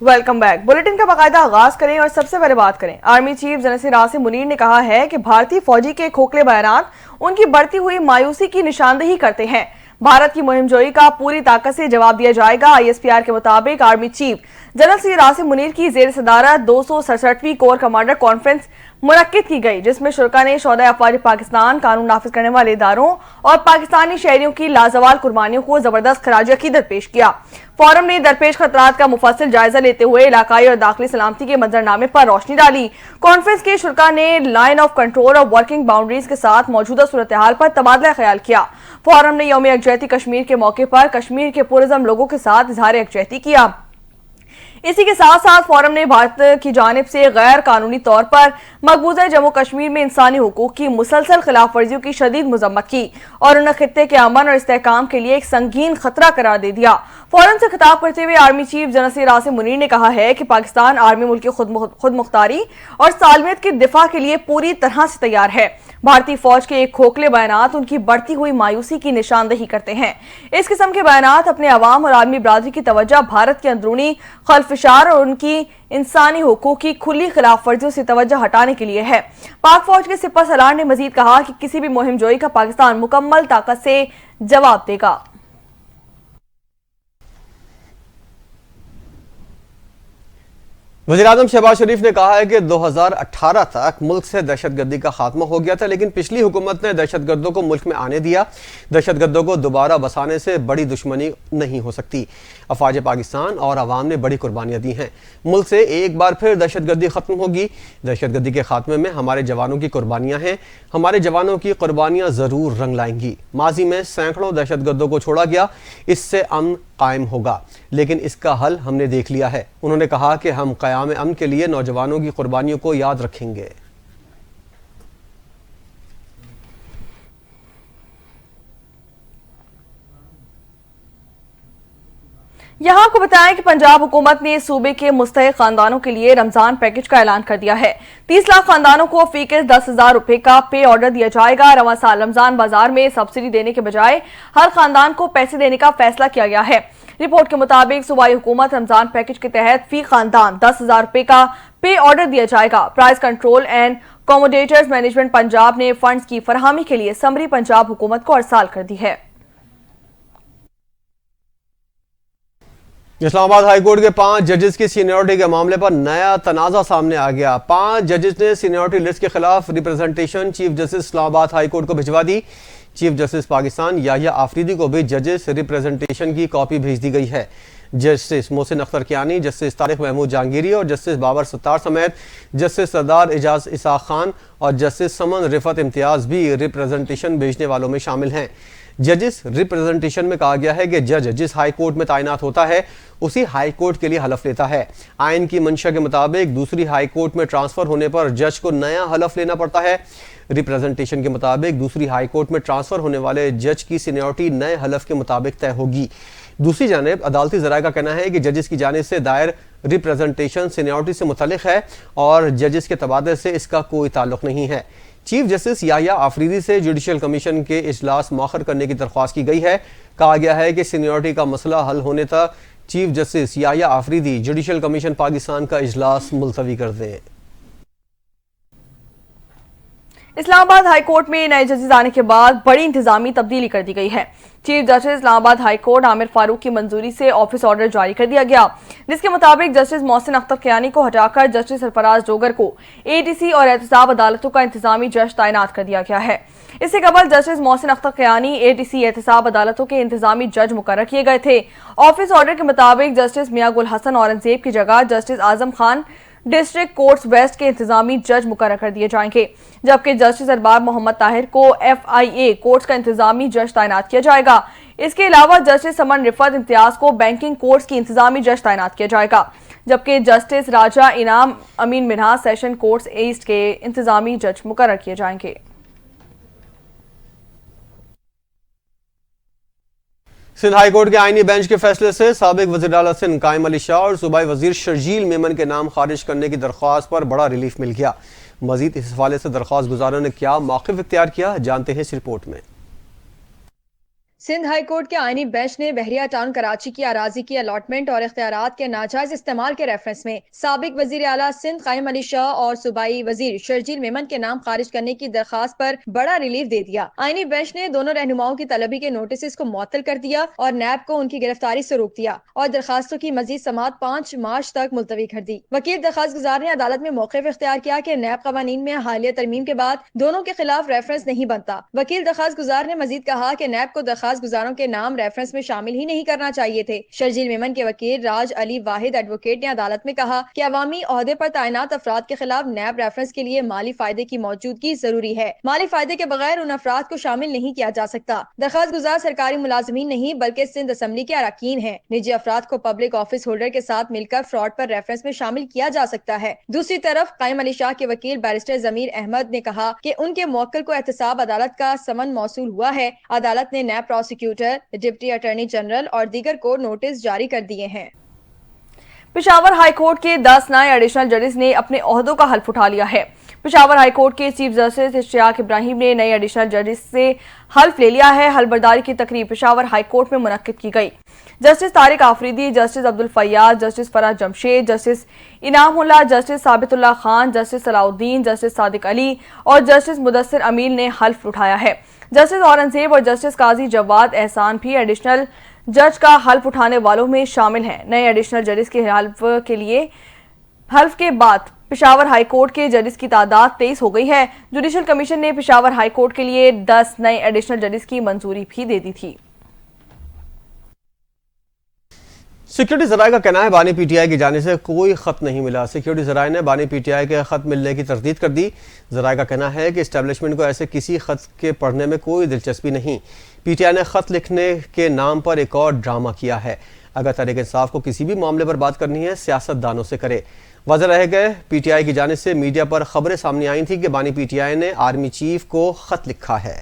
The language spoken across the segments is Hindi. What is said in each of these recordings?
Welcome back. बुलेटिन का बाकायदा आगाज करें और सबसे पहले बात करें। Army chief general Siraj Munir ने कहा है कि भारतीय फौजी के खोखले बयान उनकी बढ़ती हुई मायूसी की निशानदेही करते हैं। भारत की मुहिमजोई का पूरी ताकत से जवाब दिया जाएगा। आईएसपीआर के मुताबिक army chief general Siraj Munir की जेर सदारत 267वीं कोर कमांडर कॉन्फ्रेंस मुनक्किद की गई, जिसमें शुरका ने शोहदाए अफवाज पाकिस्तान, कानून नाफिज करने वाले इदारों और पाकिस्तानी शहरियों की लाजवाल कुर्बानियों को जबरदस्त खराज अकीदत पेश किया। फोरम ने दरपेश खतरात का मुफस्सिल जायजा लेते हुए इलाकाई और दाखिली सलामती के मंजरनामे पर रोशनी डाली। कॉन्फ्रेंस के शुरका ने लाइन ऑफ कंट्रोल और वर्किंग बाउंड्रीज के साथ मौजूदा सूरत हाल पर तबादला ख्याल किया। फोरम ने यौम यकजहती कश्मीर के मौके पर कश्मीर के पुरअज़म लोगों के साथ इजहार यकजहती किया। इसी के साथ साथ फोरम ने भारत की जानिब से गैर कानूनी तौर पर मकबूजा जम्मू कश्मीर में इंसानी हुकूक की मुसलसल खिलाफ वर्जियों की शदीद मजम्मत की और उन्हें खित्ते के अमन और इस्तेहकाम के लिए एक संगीन खतरा करार दे दिया। फोरम से खिताब करते हुए army chief general Siraj Munir ने कहा है कि पाकिस्तान आर्मी मुल्क की खुद मुख्तारी और सालमियत के दिफा के लिए पूरी तरह से तैयार है। भारतीय फौज के एक खोखले बयानात उनकी बढ़ती हुई मायूसी की निशानदेही करते हैं। इस किस्म के बयानात अपने अवाम और आर्मी बरादरी की तवज्जो भारत के अंदरूनी खलफिशार और उनकी इंसानी हुकूक की खुली खिलाफ वर्जियों से तवज्जो हटाने के लिए है। पाक फौज के सिपह सलार ने मजीद कहा कि किसी भी मुहिमजोई का पाकिस्तान मुकम्मल ताकत से जवाब देगा। वज़ीर-ए-आज़म शहबाज शरीफ ने कहा है कि 2018 तक मुल्क से दहशतगर्दी का खात्मा हो गया था, लेकिन पिछली हुकूमत ने दहशतगर्दों को मुल्क में आने दिया। दहशतगर्दों को दोबारा बसाने से बड़ी दुश्मनी नहीं हो सकती। अफवाज पाकिस्तान और अवाम ने बड़ी कुर्बानियां दी हैं। मुल्क से एक बार फिर दहशतगर्दी खत्म होगी। दहशतगर्दी के खात्मे में हमारे जवानों की कुर्बानियां हैं। हमारे जवानों की कुर्बानियां जरूर रंग लाएंगी। माजी में सैकड़ों दहशतगर्दों को छोड़ा गया, इससे अमन कायम होगा, लेकिन इसका हल हमने देख लिया है। उन्होंने कहा कि हम क़याम अमन के लिए नौजवानों की कुर्बानियों को याद रखेंगे। यहाँ को बताएं कि पंजाब हुकूमत ने सूबे के मुस्तहिक खानदानों के लिए रमजान पैकेज का ऐलान कर दिया है। 30 लाख खानदानों को फीकस 10,000 रुपए का पे ऑर्डर दिया जाएगा। रवां साल रमजान बाजार में सब्सिडी देने के बजाय हर खानदान को पैसे देने का फैसला किया गया है। रिपोर्ट के मुताबिक सूबाई हुकूमत रमजान पैकेज के तहत फी खानदान 10,000 रुपए का पे ऑर्डर दिया जाएगा। Price control and commodities management Punjab ने फंड्स की फरहमी के लिए समरी पंजाब हुकूमत को अरसाल कर दी है। इस्लामाबाद हाईकोर्ट के 5 जजेस की सीनियरिटी के मामले पर नया तनाज़ा सामने आ गया। 5 जजेस ने सीनियरिटी लिस्ट के खिलाफ representation chief justice Islamabad high court को भिजवा दी। चीफ जस्टिस पाकिस्तान याहिया आफरीदी को भी जजेस रिप्रेजेंटेशन की कॉपी भेज दी गई है। जस्टिस मोहसिन अख्तर कियानी, जस्टिस तारिक महमूद जहांगीरी और जस्टिस बाबर सत्तार समेत जस्टिस सरदार एजाज इसाक खान और जस्टिस समन रिफत इम्तियाज भी रिप्रेजेंटेशन भेजने वालों में शामिल हैं। जजेस रिप्रेजेंटेशन में कहा गया है कि जज जिस हाई कोर्ट में तैनात होता है उसी हाई कोर्ट के लिए हलफ लेता है। आइन की मंशा के मुताबिक दूसरी हाई कोर्ट में ट्रांसफर होने पर जज को नया हलफ लेना पड़ता है। रिप्रेजेंटेशन के मुताबिक दूसरी हाई कोर्ट में ट्रांसफर होने वाले जज की सीनियरिटी नए हलफ के मुताबिक तय होगी। दूसरी जानिब अदालती ज़राए का कहना है कि जजेस की जानिब से दायर रिप्रेजेंटेशन सीनियरिटी से मुतल्लिक है और जजेस के तबादले से इसका कोई ताल्लुक नहीं है। चीफ जस्टिस याहिया आफरीदी से जुडिशल कमीशन के इजलास मौखर करने की दरख्वास्त की गई है। कहा गया है कि सीनियरिटी का मसला हल होने तक chief justice Yahya Afridi judicial commission Pakistan का इजलास मुलतवी कर दें। इस्लामाबाद हाई कोर्ट में नए जजेस आने के बाद बड़ी इंतजामी तब्दीली कर दी गई है। Chief justice Islamabad high court Aamir Farooq की मंजूरी से ऑफिस ऑर्डर जारी कर दिया गया, जिसके मुताबिक जस्टिस मोहसिन अख्तर कियानी को हटाकर जस्टिस सरफराज जोगर को एटीसी और एहतसाब अदालतों का इंतजामी जज तैनात कर दिया गया है। इससे कबल जस्टिस मोहसिन अख्तर कियानी एटीसी एहतसाब अदालतों के इंतजामी जज मुकर्रर किए गए थे। ऑफिस ऑर्डर के मुताबिक जस्टिस मियां गुल हसन औरंगजेब की जगह justice Azam Khan district courts waste के इंतजामी जज मुकर्रर कर दिए जाएंगे, जबकि जस्टिस अरबाब मोहम्मद ताहिर को FIA कोर्ट्स का इंतजामी जज तैनात किया जाएगा। इसके अलावा जस्टिस समन रिफत इम्तियाज को बैंकिंग कोर्ट्स की इंतजामी जज तैनात किया जाएगा, जबकि जस्टिस राजा इनाम अमीन मिन्हाज सेशन कोर्ट्स ईस्ट के इंतजामी जज मुकर्रर किए जाएंगे। सिंध हाई कोर्ट के आईनी बेंच के फैसले से साबिक वज़ीर आला सिंध कायम अली शाह और सूबाई वजीर शर्जील मेमन के नाम खारिज करने की दरख्वास्त पर बड़ा रिलीफ मिल गया। मजीद इस हवाले से दरख्वास्त गुजारों ने क्या मौक़िफ़ इख्तियार किया, जानते हैं इस रिपोर्ट में। सिंध हाई कोर्ट के आईनी बेंच ने बहरिया टाउन कराची की अराजी की अलॉटमेंट और इख्तियारात के नाजायज इस्तेमाल के रेफरेंस में साबिक वजीर आला सिंध कायम अली शाह और सूबाई वजीर शर्जील मेमन के नाम खारिज करने की दरखास्त पर बड़ा रिलीफ दे दिया। आईनी बेंच ने दोनों रहनुमाओं की तलबी के नोटिस को मुअत्तल कर दिया और नैब को उनकी गिरफ्तारी से रोक दिया और दरखास्तों की मजीद समाअत 5 मार्च तक मुलतवी कर दी। वकील दरखास्त गुजार ने अदालत में मौक़िफ़ इख्तियार किया कि नैब कवानीन में हालिया तरमीम के बाद दोनों के खिलाफ रेफरेंस नहीं बनता। वकील दरखास्त गुजार ने मजीद कहा कि नैब को दरखास्त गुजारों के नाम रेफरेंस में शामिल ही नहीं करना चाहिए थे। शर्जील मेमन के वकील राज अली वाहिद एडवोकेट ने अदालत में कहा कि अवामी ओहदे पर तैनात अफराद के खिलाफ नैब रेफरेंस के लिए माली फायदे की मौजूदगी जरूरी है। माली फायदे के बगैर उन अफराद को शामिल नहीं किया जा सकता। दरखास्त गुजार सरकारी मुलाजमीन नहीं बल्कि सिंध असम्बली के अरकान है। निजी अफराद को पब्लिक ऑफिस होल्डर के साथ मिलकर फ्रॉड पर रेफरेंस में शामिल किया जा सकता है। दूसरी तरफ कायम अली शाह के वकील बैरिस्टर जमीर अहमद ने कहा कि उनके मुवक्किल को एहतसाब अदालत का समन मौसूल हुआ है। अदालत ने नैब प्रोसिक्यूटर, डिप्टी अटॉर्नी जनरल और दीगर को नोटिस जारी कर दिए हैं। पेशावर हाई कोर्ट के 10 नए एडिशनल जजेस ने अपने ओहदों का हल्फ उठा लिया है। पेशावर हाई कोर्ट के चीफ जस्टिस इश्तियाक इब्राहिम ने नए एडिशनल जजेस से हल्फ ले लिया है। हल्फबरदारी की तकरीब पेशावर हाई कोर्ट में मुनक्किद की गई। Justice Tariq Afridi, justice Abdul Fayyaz, justice Farah Jamshed, justice Inamullah, justice Sabitullah Khan, justice Salahuddin, justice Sadiq Ali और जस्टिस मुदस्सिर अमील ने हल्फ उठाया है। जस्टिस औरंगजेब और जस्टिस काजी जवाद एहसान भी एडिशनल जज का हल्फ उठाने वालों में शामिल हैं। नए एडिशनल जजेस के हल्फ के बाद पेशावर हाई कोर्ट के जजेस की तादाद 23 हो गई है। जुडिशल कमीशन ने पेशावर हाई कोर्ट के लिए 10 नए एडिशनल जजेस की मंजूरी भी दे दी थी। सिक्योरिटी जराये का कहना है बानी पीटीआई की जाने से कोई खत नहीं मिला। सिक्योरिटी जराये ने बानी पीटीआई के खत मिलने की तरदीद कर दी। जराये का कहना है कि इस्टेब्लिशमेंट को ऐसे किसी खत के पढ़ने में कोई दिलचस्पी नहीं। पीटीआई ने खत लिखने के नाम पर एक और ड्रामा किया है। अगर तहरीक इंसाफ को किसी भी मामले पर बात करनी है सियासतदानों से करे। वजह रह गए पीटीआई की जानिब से मीडिया पर खबरें सामने आई थी कि बानी पीटीआई ने आर्मी चीफ को खत लिखा है।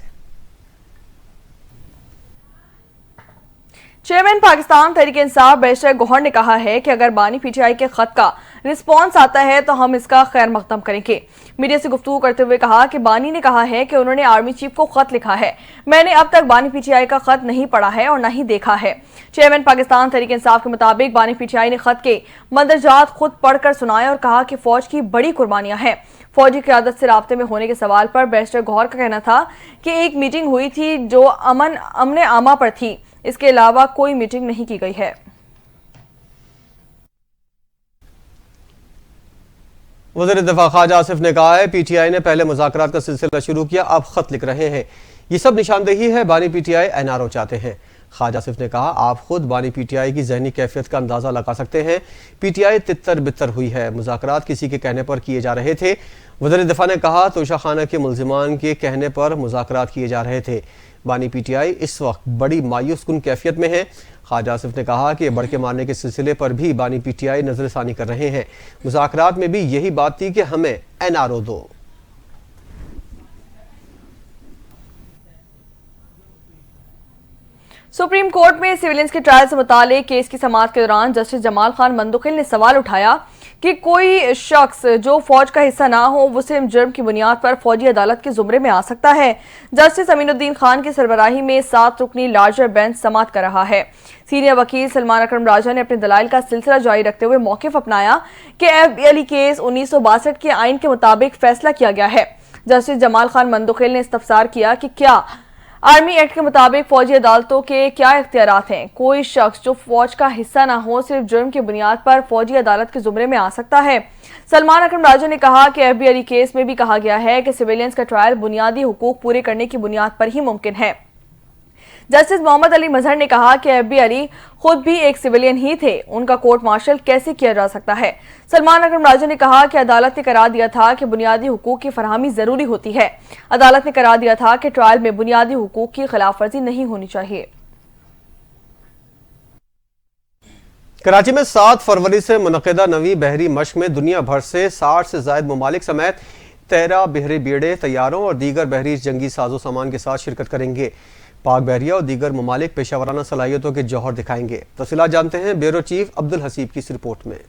चेयरमैन पाकिस्तान तहरीक इंसाफ बैरिस्टर गौहर ने कहा है कि अगर बानी पीटीआई के खत का रिस्पांस आता है तो हम इसका खैर मकदम करेंगे। मीडिया से गुफ्तगू करते हुए कहा कि बानी ने कहा है कि उन्होंने आर्मी चीफ को खत लिखा है। मैंने अब तक बानी पीटीआई का खत नहीं पढ़ा है और न ही देखा है। चेयरमैन पाकिस्तान तहरीक इंसाफ के मुताबिक बानी पीटीआई ने खत के मंदरजात खुद पढ़कर सुनाए और कहा कि फौज की बड़ी कुर्बानियां हैं। फौजी क़यादत से राब्ते में होने के सवाल पर बैरिस्टर गौहर का कहना था कि एक मीटिंग हुई थी जो अमन आमा पर थी, इसके अलावा कोई मीटिंग नहीं की गई है। वज़ीर दिफा ख्वाजा आसिफ ने कहा है पीटीआई ने पहले मुज़ाकरात का सिलसिला शुरू किया, अब खत लिख रहे हैं। ये सब निशानदेही है बानी पीटीआई एनआरओ चाहते हैं। ख्वाजा आसिफ ने कहा आप खुद बानी पीटीआई की जहनी कैफियत का अंदाजा लगा सकते हैं। पीटीआई तितर बितर हुई है। मुज़ाकरात किसी के कहने पर किए जा रहे थे। वज़ीर दिफा ने कहा तोशाखाना के मुल्जिमान के कहने पर मुज़ाकरात किए जा रहे थे। बानी पीटीआई इस वक्त बड़ी मायूस कुन कैफियत में है। ख्वाजा आसिफ ने कहा कि बढ़ के मारने के सिलसिले पर भी बानी पीटीआई नजरसानी कर रहे हैं। मुज़ाकरात में भी यही बात थी कि हमें एनआरओ दो। सुप्रीम कोर्ट में सिविलियंस के ट्रायल से मुतालिक केस की समाअत के दौरान जस्टिस जमाल खान मंदुखिल ने सवाल उठाया कि कोई शख्स जो फौज का हिस्सा ना हो वो सिर्फ जुर्म की बुनियाद पर फौजी अदालत के जुमरे में आ सकता है। जस्टिस अमीनुद्दीन खान की सरबराही में 7 रुकनी लार्जर बेंच समाअत कर रहा है। सीनियर वकील सलमान अकरम राजा ने अपने दलाइल का सिलसिला जारी रखते हुए मौकिफ अपनाया कि FBI अली केस 1962 के आइन के मुताबिक फैसला किया गया है। जस्टिस जमाल खान मंदुखिल ने इस्तफसार किया कि क्या आर्मी एक्ट के मुताबिक फौजी अदालतों के क्या इख्तियारात हैं। कोई शख्स जो फौज का हिस्सा ना हो सिर्फ जुर्म की बुनियाद पर फौजी अदालत के जुमरे में आ सकता है। सलमान अकरम राजा ने कहा कि FBI अली केस में भी कहा गया है कि सिविलियंस का ट्रायल बुनियादी हुकूक पूरे करने की बुनियाद पर ही मुमकिन है। जस्टिस मोहम्मद अली मजहर ने कहा कि FBI अली खुद भी एक सिविलियन ही थे, उनका कोर्ट मार्शल कैसे किया जा सकता है। सलमान अकरम राजा ने कहा कि अदालत ने करार दिया था कि बुनियादी हुकूक की फरहमी जरूरी होती है। अदालत ने करार दिया था कि ट्रायल में बुनियादी हुकूक की खिलाफ वर्जी नहीं होनी चाहिए। कराची में 7 फरवरी से मुनक़िदा नवी बहरी मश्क में दुनिया भर से 60 से ज़ायद ममालिक समेत 13 बहरी बेड़े, तैयारों और दीगर बहरी जंगी साजो सामान के साथ शिरकत करेंगे। पाक बहरिया और दीगर ममालिक पेशावराना सलाहियतों के जौहर दिखाएंगे। तफसीलात जानते हैं ब्यूरो चीफ अब्दुल हसीब की इस रिपोर्ट में।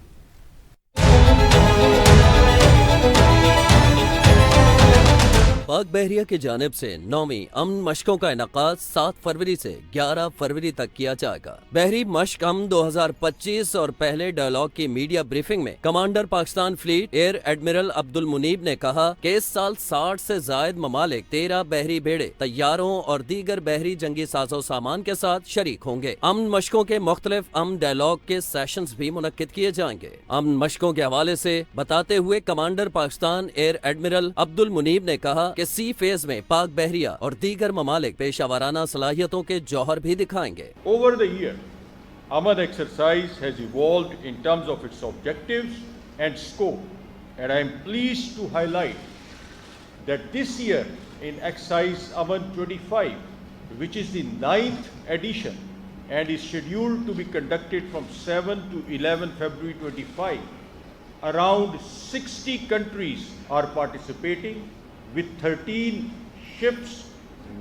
पाक बहरिया की जानिब से 9वीं अमन मशकों का इनकाद 7 फरवरी से 11 फरवरी तक किया जाएगा। बहरी मशक अमन 2025 और पहले डायलॉग की मीडिया ब्रीफिंग में commander Pakistan fleet air admiral Abdul Munib ने कहा कि इस साल 60 से जायद ममालिक 13 बहरी बेड़े, तैयारों और दीगर बहरी जंगी साजो सामान के साथ शरीक होंगे। अमन मशकों के मुख्तलिफ अमन डायलॉग के सेशंस भी मुनक्किद किए जाएंगे। अमन मशकों के हवाले से बताते हुए commander Pakistan air admiral Abdul Munib ने कहा कि सी फेज में पाक बहरिया और दीगर ममालिक पेशावराना सलाहियतों के जौहर भी दिखाएंगे। Over the year, Aman exercise has evolved in terms of its objectives and scope, and I am pleased to highlight that this year in exercise Aman 25, which is the 9th edition and is scheduled to be conducted from 7 to 11 February 25, around 60 countries are participating with 13 ships,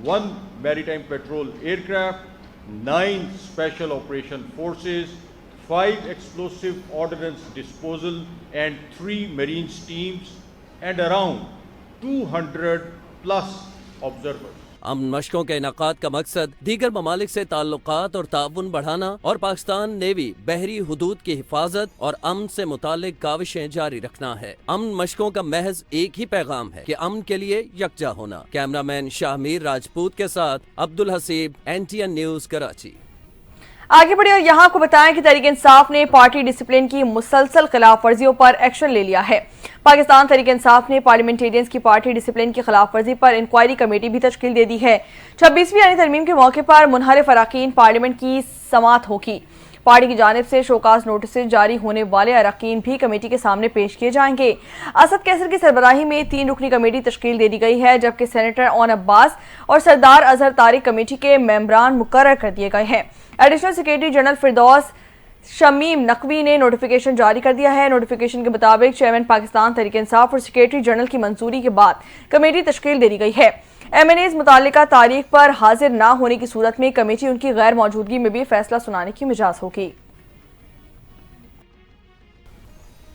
1 maritime patrol aircraft, 9 special operation forces, 5 explosive ordnance disposal and 3 marines teams, and around 200 plus observers। अमन मशकों के इनकाद का मकसद दीगर ममालिक से ताल्लुकात और ताउन बढ़ाना और पाकिस्तान नेवी बहरी हुदूद की हिफाजत और अमन से मुतालिक काविशें जारी रखना है। अमन मशकों का महज एक ही पैगाम है कि अमन के लिए यकजा होना। कैमरामैन शाहमीर राजपूत के साथ अब्दुल हसीब, NTN न्यूज, कराची। आगे बढ़े और यहाँ आपको बताएं कि तहरीक इंसाफ ने पार्टी डिसिप्लिन की मुसलसल खिलाफ वर्जियों पर एक्शन ले लिया है। पाकिस्तान तहरीक इंसाफ ने पार्लियामेंटेरियंस की पार्टी डिसिप्लिन की खिलाफ वर्जी पर इंक्वायरी कमेटी भी तश्कील दे दी है। 26वीं आईनी तरमीम के मौके पर मुनहरिफ अरकान पार्लियामेंट की समाअत होगी। पार्टी की जानिब से शोकाज नोटिस जारी होने वाले अरकान भी कमेटी के सामने पेश किए जाएंगे। असद कैसर की सरबराही में 3 रुकनी कमेटी तश्कील दे दी गई है, जबकि सेनेटर ओन अब्बास और सरदार अजहर तारिक कमेटी के मेंबरान मुकर्रर कर दिए गए हैं। एडिशनल सेक्रेटरी जनरल फिरदौस शमीम नकवी ने नोटिफिकेशन जारी कर दिया है। नोटिफिकेशन के मुताबिक चेयरमैन पाकिस्तान तहरीक इंसाफ और सेक्रेटरी जनरल की मंजूरी के बाद कमेटी तश्कील दे दी गई है। MNAs मुतालिका तारीख पर हाजिर न होने की सूरत में कमेटी उनकी गैर मौजूदगी में भी फैसला सुनाने की मिजाज होगी।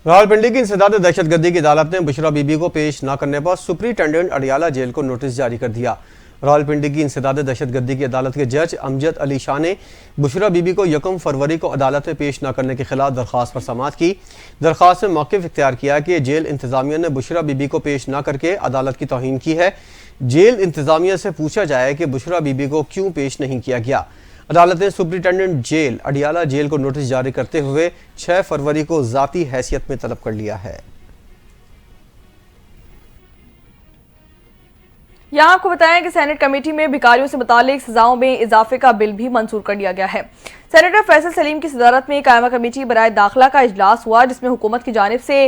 रावलपिंडी की इंसदाद दहशतगर्दी की अदालत ने बुशरा बीबी को पेश न करने पर सुप्रिंटेंडेंट अडियाला जेल को नोटिस जारी कर दिया। रावलपिंडी की इंसदाद दहशतगर्दी की अदालत के जज अमजद अली शाह ने बुशरा बीबी को 1 फरवरी को अदालत में पेश न करने के खिलाफ दरख्वास्त पर समाअत की। दरख्वास्त में मौक़िफ़ इख्तियार किया कि जेल इंतजामिया ने बुशरा बीबी को पेश न करके अदालत की तौहीन की है। जेल इंतजामिया से पूछा जाए कि बुशरा बीबी को क्यों पेश नहीं किया गया। अदालत ने सुप्रिंटेंडेंट जेल अडियाला जेल को नोटिस जारी करते हुए 6 फरवरी को ज़ाती हैसियत में तलब कर लिया है। यहाँ आपको बताएं कि सेनेट कमेटी में भिखारियों से मुतालिक सजाओं में इजाफे का बिल भी मंजूर कर लिया गया है। सेनेटर फैसल सलीम की सदारत में कायमा कमेटी बराए दाखिला का इजलास हुआ, जिसमें हुकूमत की जानिब से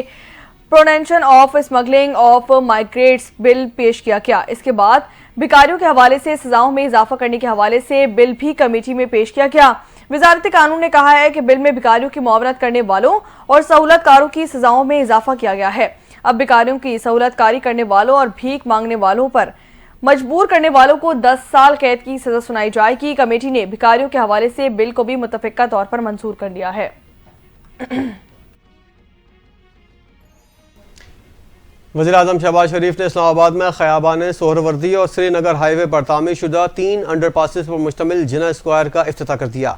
protection of smuggling of migrants bill पेश किया गया। इसके बाद भिखारियों के हवाले से सजाओं में इजाफा करने के हवाले से बिल भी कमेटी में पेश किया गया। वजारत कानून ने कहा है कि बिल में भिखारियों की मुआवनत करने वालों और सहूलतकारों की सजाओं में इजाफा किया गया है। अब भिखारियों की सहूलतकारी करने वालों और भीख मांगने वालों पर मजबूर करने वालों को 10 साल कैद की सजा सुनाई जाएगी। कमेटी ने भिखारियों के हवाले से बिल को भी मुतफिका तौर पर मंजूर कर लिया है। वज़ीर-ए-आज़म शहबाज शरीफ ने इस्लामाबाद में ख़याबान सोहरवर्दी और श्रीनगर हाईवे पर तामीर शुदा 3 अंडरपासेस पर मुश्तमिल जिना स्क्वायर का इफ्तिताह कर दिया।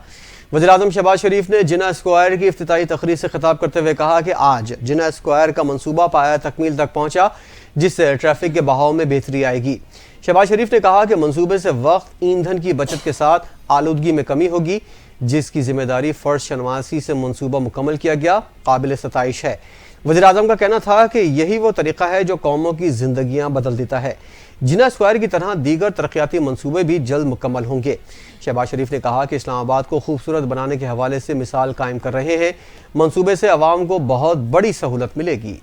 वज़ीर-ए-आज़म शहबाज शरीफ ने जिना स्क्वायर की इफ्तिताही तकरीर से खिताब करते हुए कहा कि आज जिना स्क्वायर का मनसूबा पाया तकमील तक पहुँचा, जिससे ट्रैफिक के बहाव में बेहतरी आएगी। शहबाज शरीफ ने कहा कि मनसूबे से वक्त, ईंधन की बचत के साथ आलूदगी में कमी होगी, जिसकी जिम्मेदारी फ़र्ज शनवासी से मनसूबा मुकम्मल किया गया काबिल सताइश है। वज़ीर-ए-आज़म का कहना था कि यही वो तरीक़ा है जो कौमों की जिंदगियां बदल देता है। जिना स्क्वायर की तरह दीगर तरक्याती मनसूबे भी जल्द मुकम्मल होंगे। शहबाज शरीफ ने कहा कि इस्लामाबाद को खूबसूरत बनाने के हवाले से मिसाल कायम कर रहे हैं। मनसूबे से अवाम को बहुत बड़ी सहूलत मिलेगी।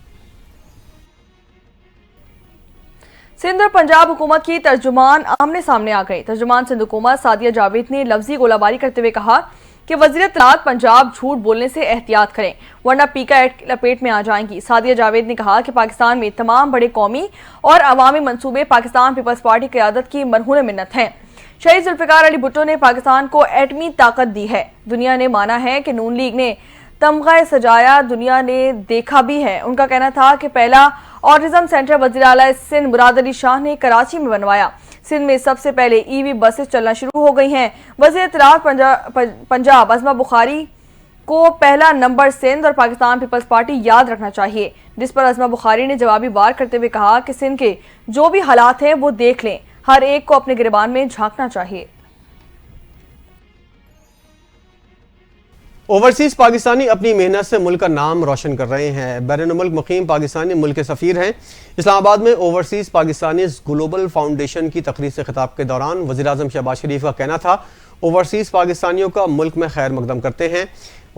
सिंध और पंजाब हुकूमत की तर्जुमान आमने सामने आ गई। तर्जुमान सिंध हुकूमत सादिया जावेद ने लफ्जी गोलाबारी करते हुए कहा कि वज़ीर इत्तलात पंजाब झूठ बोलने से एहतियात करें, वरना पीका एक्ट की लपेट में आ जाएंगी। सादिया जावेद ने कहा कि पाकिस्तान में तमाम बड़े कौमी और अवामी मंसूबे पाकिस्तान पीपल्स पार्टी की क़यादत की मरहून मिन्नत हैं। शहीद जुल्फ़िकार अली भुट्टो ने पाकिस्तान को एटमी ताकत दी है। दुनिया ने माना है कि नून लीग ने तमगा सजाया, दुनिया ने देखा भी है। उनका कहना था कि पहला ऑटिज्म सेंटर वज़ीर आला सिंध मुराद अली शाह ने कराची में बनवाया। सिंध में सबसे पहले ईवी बसेस चलना शुरू हो गई हैं। वज़ीर इत्तलात पंजाब अज़मा बुखारी को पहला नंबर सिंध और पाकिस्तान पीपल्स पार्टी याद रखना चाहिए, जिस पर अज़मा बुखारी ने जवाबी वार करते हुए कहा कि सिंध के जो भी हालात हैं वो देख लें, हर एक को अपने गिरबान में झांकना चाहिए। ओवरसीज पाकिस्तानी अपनी मेहनत से मुल्क का नाम रोशन कर रहे हैं। बैरून मुल्क मुकीम पाकिस्तानी मुल्क के सफ़ीर हैं। इस्लामाबाद में ओवरसीज पाकिस्तानी ग्लोबल फाउंडेशन की तकरीर से खिताब के दौरान वज़ीर आज़म शहबाज शरीफ का कहना था, ओवरसीज पाकिस्तानियों का मुल्क में खैर मकदम करते हैं।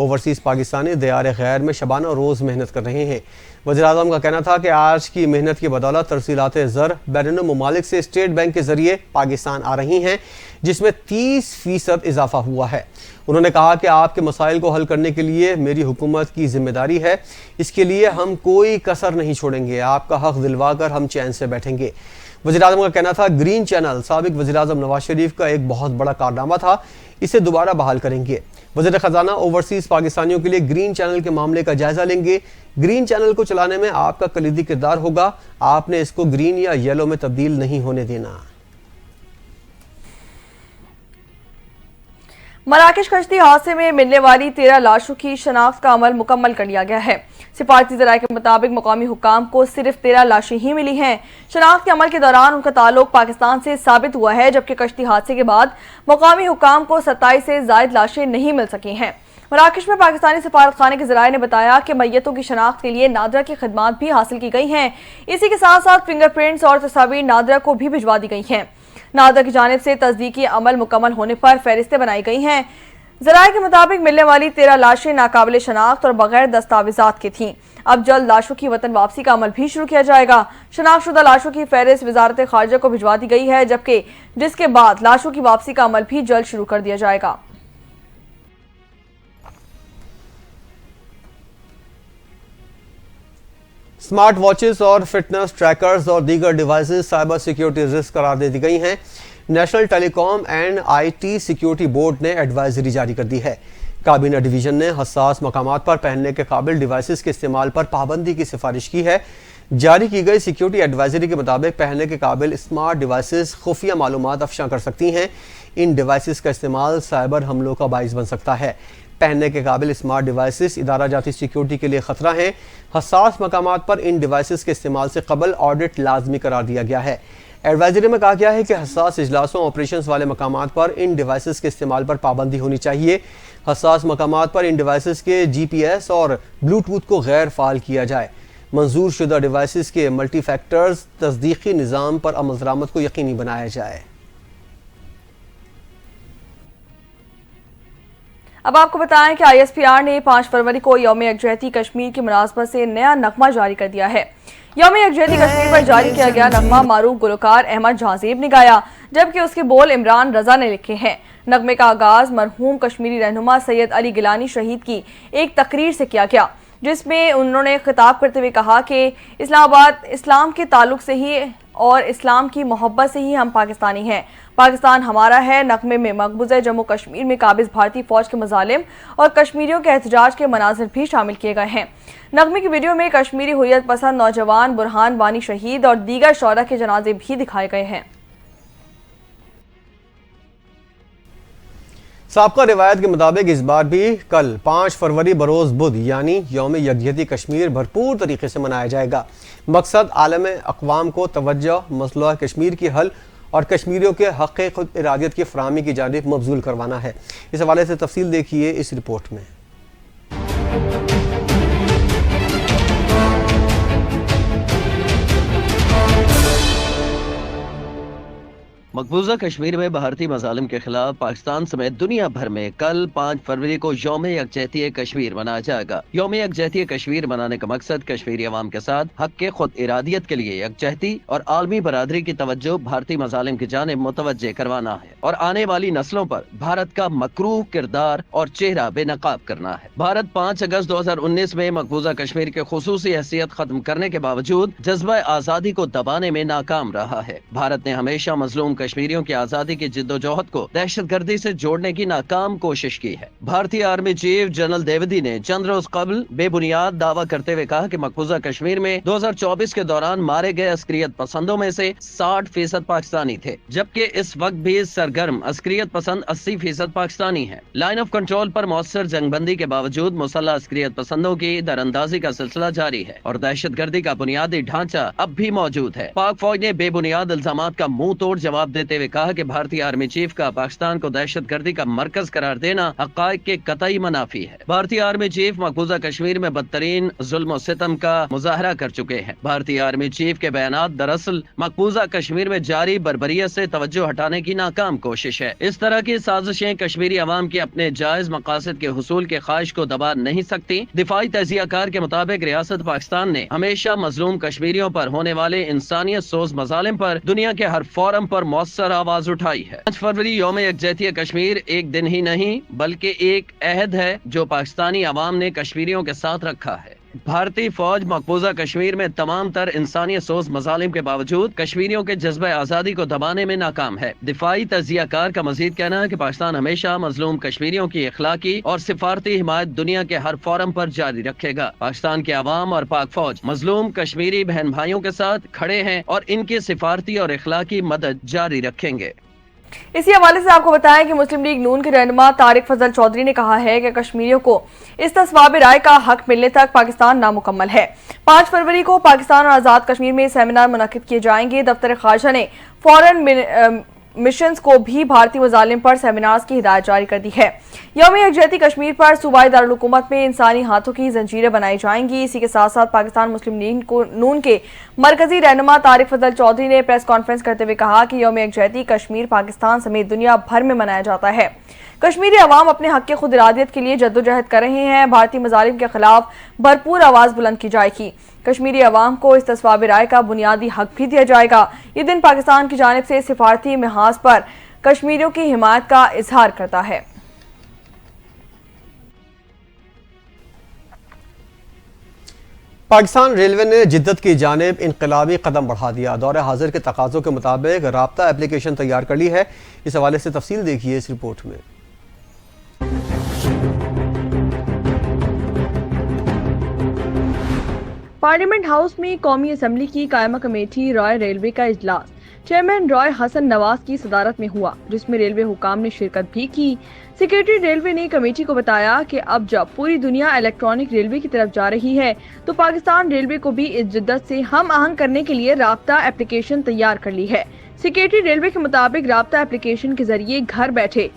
ओवरसीज पाकिस्तानी दियार गैर में शबाना रोज़ मेहनत कर रहे हैं। वज़ीर आज़म का कहना था कि आज की मेहनत की बदौलत तरसीलात ज़र बैरून ममालिक से स्टेट बैंक के ज़रिए पाकिस्तान आ रही हैं, जिसमें 30% इजाफा हुआ है। उन्होंने कहा कि आपके मसाइल को हल करने के लिए मेरी हुकूमत की जिम्मेदारी है, इसके लिए हम कोई कसर नहीं छोड़ेंगे। आपका हक दिलवा कर हम चैन से बैठेंगे। वज़ीर आज़म का कहना था, ग्रीन चैनल साबिक वज़ीर आज़म नवाज शरीफ का एक बहुत बड़ा कारनामा था, इसे दोबारा बहाल करेंगे। वज़ीर ख़जाना ओवरसीज़ पाकिस्तानियों के लिए ग्रीन चैनल के मामले का जायज़ा लेंगे। ग्रीन चैनल को चलाने में आपका कलीदी किरदार होगा, आपने इसको ग्रीन या येलो में तब्दील नहीं होने देना। मराकश कश्ती हादसे में मिलने वाली 13 लाशों की शनाख्त का अमल मुकम्मल कर लिया गया है। सिफारती ज़राए के मुताबिक मुकामी हुक्काम को सिर्फ 13 लाशें ही मिली हैं। शनाख्त के अमल के दौरान उनका ताल्लुक पाकिस्तान से साबित हुआ है, जबकि कश्ती हादसे के बाद मुकामी हुक्काम को 27 से ज़ायद लाशें नहीं मिल सकी हैं। मराकश में पाकिस्तानी सफारत खाने के ज़राए ने बताया कि मैयतों की शनाख्त के लिए नादरा की खिदमात भी हासिल की गई हैं। इसी के साथ साथ फिंगरप्रिंट्स और तस्वीर नादरा को भी भिजवा दी गई हैं। नादरा की जानिब से तस्दीकी अमल मुकम्मल होने पर फहरिस्तें बनाई गई हैं। ज़राए के मुताबिक मिलने वाली 13 लाशें नाकाबिल शनाख्त और बगैर दस्तावेजात की थीं। अब जल्द लाशों की वतन वापसी का अमल भी शुरू किया जाएगा। शनाख्तशुदा लाशों की फहरिस्त वजारत खारजा को भिजवा दी गई है, जबकि जिसके बाद लाशों की वापसी का अमल भी जल्द शुरू कर दिया जाएगा। स्मार्ट वॉचेस और फिटनेस ट्रैकर्स और दीगर डिवाइसेस साइबर सिक्योरिटी रिस्क करार दे दी गई हैं। National telecom and IT security board ने एडवाइजरी जारी कर दी है। काबीना डिवीजन ने हसास मकामात पर पहनने के काबिल डिवाइसेस के इस्तेमाल पर पाबंदी की सिफारिश की है। जारी की गई सिक्योरिटी एडवाइजरी के मुताबिक पहनने के काबिल स्मार्ट डिवाइसेस खुफिया मालूमात अफशा कर सकती हैं। इन डिवाइसेस का इस्तेमाल साइबर हमलों का बाइस बन सकता है। पहनने के काबिल स्मार्ट डिवाइसेस इदारा जाती सिक्योरिटी के लिए खतरा हैं। हसास मकामात पर इन डिवाइसेस के इस्तेमाल से कबल ऑडिट लाजमी करार दिया गया है। एडवाइजरी में कहा गया है कि हसास इजलासों ऑपरेशंस वाले मकामात पर इन डिवाइसेस के इस्तेमाल पर पाबंदी होनी चाहिए। हसास मकामात पर इन डिवाइसेस के GPS और ब्लूटूथ को गैर फाल किया जाए। मंजूर शुदा डिवाइसेस के मल्टी फैक्टर्स तस्दीकी निज़ाम पर अमल दरामद को यकीनी बनाया जाए। अब आपको बताएं कि ISPR ने 5 फरवरी को यौम यकजहती कश्मीर की मुनासबत से नया नगमा जारी कर दिया है। यौम यकजहती कश्मीर पर जारी किया गया नगमा मारूफ गुलकार अहमद जहाज़ेब ने गाया, जबकि उसके बोल इमरान रजा ने लिखे हैं। नगमे का आगाज मरहूम कश्मीरी रहनुमा सैयद अली गिलानी शहीद की एक तकरीर से किया गया, जिसमें उन्होंने खिताब करते हुए कहा कि इस्लामाबाद इस्लाम के ताल्लुक से ही और इस्लाम की मोहब्बत से ही हम पाकिस्तानी हैं। पाकिस्तान हमारा है। नगमे में मकबूजा जम्मू कश्मीर में काबिज भारतीय फौज के मुजालिम और कश्मीरियों के एहतजाज के मनाजिर भी शामिल किए गए हैं। नगमे की वीडियो में कश्मीरी हुर्रियत पसंद नौजवान बुरहान वानी शहीद और दीगर शौहरा के जनाजे भी दिखाए गए हैं। साबका रिवायत के मुताबिक इस बार भी कल 5 फरवरी बरोज़ बुध यानी यौम यकजहती कश्मीर भरपूर तरीके से मनाया जाएगा। मकसद आलम अक़वाम को तवज्जो मसला कश्मीर की हल और कश्मीरियों के हक़ खुद इरादियत की फ़राहमी की जानिब मबज़ूल करवाना है। इस हवाले से तफसील देखिए इस रिपोर्ट में। मकबूजा कश्मीर में भारतीय मज़ालिम के खिलाफ पाकिस्तान समेत दुनिया भर में कल 5 फरवरी को यौम यकजहती कश्मीर मनाया जाएगा। यौम यकजहती कश्मीर मनाने का मकसद कश्मीरी अवाम के साथ हक के खुद इरादियत के लिए यकजहती और आलमी बरादरी की तवज्जो भारतीय मज़ालिम की जानिब मुतवज्जे करवाना है और आने वाली नस्लों पर भारत का मकरूह किरदार और चेहरा बेनकाब करना है। भारत 5 अगस्त 2019 में मकबूजा कश्मीर के खुसूसी हैसियत खत्म करने के बावजूद जज्बा आज़ादी को दबाने में नाकाम रहा है। भारत ने हमेशा मजलूम कश्मीर कश्मीरियों की आजादी की जिद्दोजहद को दहशतगर्दी से जोड़ने की नाकाम कोशिश की है। भारतीय आर्मी चीफ जनरल द्विवेदी ने चंद रोज कबल बेबुनियाद दावा करते हुए कहा कि मकबूजा कश्मीर में 2024 के दौरान मारे गए अस्करियत पसंदों में से 60% पाकिस्तानी थे, जबकि इस वक्त भी सरगर्म अस्करियत पसंद 80% पाकिस्तानी है। लाइन ऑफ कंट्रोल पर मौसर जंगबंदी के बावजूद मुसल्लह अस्करियत पसंदों की दरअंदाजी का सिलसिला जारी है और दहशतगर्दी का बुनियादी ढांचा अब भी मौजूद है। पाक फौज ने बेबुनियाद इल्जामात का मुंह तोड़ जवाब देते हुए कहा कि भारतीय आर्मी चीफ का पाकिस्तान को दहशतगर्दी का मरकज करार देना हक़ाइक़ के कतई मनाफी है। भारतीय आर्मी चीफ मकबूजा कश्मीर में बदतरीन जुल्म और सितम का मुजाहरा कर चुके हैं। भारतीय आर्मी चीफ के बयानात दरअसल मकबूजा कश्मीर में जारी बर्बरियत से तवज्जो हटाने की नाकाम कोशिश है। इस तरह की साजिशें कश्मीरी अवाम के अपने जायज मकासद के हुसूल के ख्वाहिश को दबा नहीं सकती। दिफाई तजियाकार के मुताबिक रियासत पाकिस्तान ने हमेशा मजलूम कश्मीरियों पर होने वाले इंसानियत सोज मजालिम पर दुनिया के हर फोरम पर मौसर आवाज उठाई है। 5 फरवरी यौम यकजहती कश्मीर एक दिन ही नहीं बल्कि एक अहद है जो पाकिस्तानी अवाम ने कश्मीरियों के साथ रखा है। भारतीय फौज मकबूजा कश्मीर में तमाम तर इंसानियत सोज मजालिम के बावजूद कश्मीरियों के जज्बे आज़ादी को दबाने में नाकाम है। दिफाई तजियाकार का मजीद कहना है कि पाकिस्तान हमेशा मजलूम कश्मीरियों की इखलाकी और सिफारती हिमायत दुनिया के हर फोरम पर जारी रखेगा। पाकिस्तान के अवाम और पाक फौज मजलूम कश्मीरी बहन भाइयों के साथ खड़े हैं और इनकी सिफारती और इखलाकी मदद जारी रखेंगे। इसी हवाले से आपको बताएं कि मुस्लिम लीग नून के रहनुमा तारिक फजल चौधरी ने कहा है कि कश्मीरियों को इस तस्वाब राय का हक मिलने तक पाकिस्तान नामुकम्मल है। 5 फरवरी को पाकिस्तान और आज़ाद कश्मीर में सेमिनार मुनक्किद किए जाएंगे। दफ्तर खारजा ने फॉरेन मिशंस को भी भारतीय मजालिम पर सेमिनार्स की हिदायत जारी कर दी है। यौम यकजहती कश्मीर पर सूबाई दारुल हुकूमत में इंसानी हाथों की जंजीरें बनाई जाएंगी। इसी के साथ साथ पाकिस्तान मुस्लिम लीग नून के मरकजी रहनुमा तारिक फजल चौधरी ने प्रेस कॉन्फ्रेंस करते हुए कहा कि यौम यकजहती कश्मीर पाकिस्तान समेत दुनिया भर में मनाया जाता है। कश्मीरी अवाम अपने हक के खुद इरादियत के लिए जद्दोजहद कर रहे हैं। भारतीय मजालिम के खिलाफ भरपूर आवाज बुलंद की जाएगी। कश्मीरी अवाम को इस तस्वाब राय का बुनियादी हक भी दिया जाएगा। ये दिन पाकिस्तान की जानिब से सिफारती मिहाज पर कश्मीरियों की हिमायत का इजहार करता है। पाकिस्तान रेलवे ने जिद्दत की जानिब इनकलाबी कदम बढ़ा दिया। दौर हाजिर के तकाज़ों के मुताबिक राब्ता एप्लीकेशन तैयार कर ली है। इस हवाले से तफसील देखिए इस रिपोर्ट में। पार्लियामेंट हाउस में कौमी असम्बली की कायमा कमेटी रॉय रेलवे का इजलास चेयरमैन रॉय हसन नवाज की सदारत में हुआ, जिसमें रेलवे हुकाम ने शिरकत भी की। सेक्रेटरी रेलवे ने कमेटी को बताया कि अब जब पूरी दुनिया इलेक्ट्रॉनिक रेलवे की तरफ जा रही है तो पाकिस्तान रेलवे को भी इस जिद्दत से हम आहंग करने के लिए राब्ता एप्लीकेशन तैयार कर ली है। सेक्रेटरी रेलवे के मुताबिक राब्ता एप्लीकेशन के जरिए घर बैठे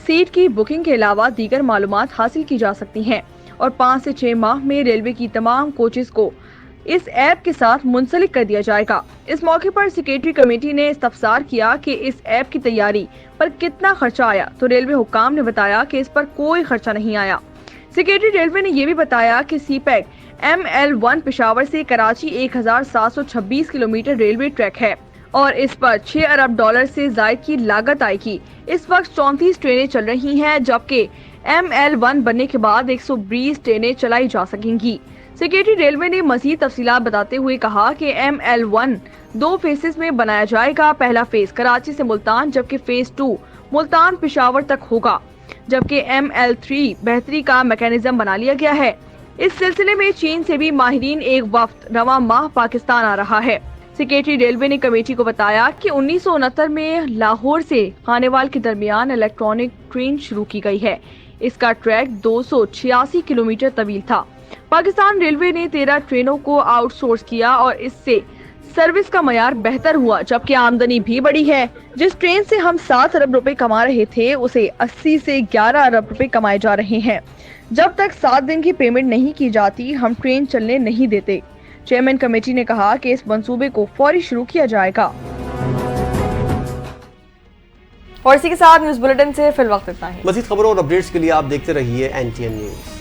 सीट की बुकिंग के अलावा दीगर मालूमात हासिल की जा सकती हैं और 5 से 6 माह में रेलवे की तमाम कोचेज को इस ऐप के साथ मुंसलिक कर दिया जाएगा। इस मौके पर सेक्रेटरी कमेटी ने इस्तफसार किया कि इस ऐप की तैयारी पर कितना खर्चा आया, तो रेलवे हुकाम ने बताया कि इस पर कोई खर्चा नहीं आया। सेक्रेटरी रेलवे ने यह भी बताया कि सीपैक ML1 पेशावर से कराची 1726 किलोमीटर रेलवे ट्रैक है और इस पर $6 अरब से जायद की लागत आएगी। इस वक्त 34 ट्रेनें चल रही हैं, जबकि ML1 बनने के बाद 120 ट्रेनें चलाई जा सकेंगी। सेक्रेटरी रेलवे ने मजीद तफसीलात बताते हुए कहा कि ML1 2 फेसेस में बनाया जाएगा। पहला फेज कराची से मुल्तान, जबकि फेज 2 मुल्तान पेशावर तक होगा, जबकि ML3 बेहतरी का मैकेनिज्म बना लिया गया है। इस सिलसिले में चीन से भी माहिरीन एक वफ्द रवां माह पाकिस्तान आ रहा है। सेक्रेटरी रेलवे ने कमेटी को बताया कि 1969 में लाहौर से खानेवाल के दरमियान इलेक्ट्रॉनिक ट्रेन शुरू की गई है। इसका ट्रैक 286 किलोमीटर तवील था। पाकिस्तान रेलवे ने 13 ट्रेनों को आउटसोर्स किया और इससे सर्विस का मयार बेहतर हुआ, जबकि आमदनी भी बढ़ी है। जिस ट्रेन से हम 7 अरब रुपए कमा रहे थे उसे 80 से 11 अरब रुपए कमाए जा रहे हैं। जब तक 7 दिन की पेमेंट नहीं की जाती हम ट्रेन चलने नहीं देते। चेयरमैन कमेटी ने कहा कि इस मंसूबे को फौरी शुरू किया जाएगा। और इसी के साथ न्यूज बुलेटिन से फिलहाल इतना ही। मज़ीद खबरों और अपडेट्स के लिए आप देखते रहिए NTN न्यूज़।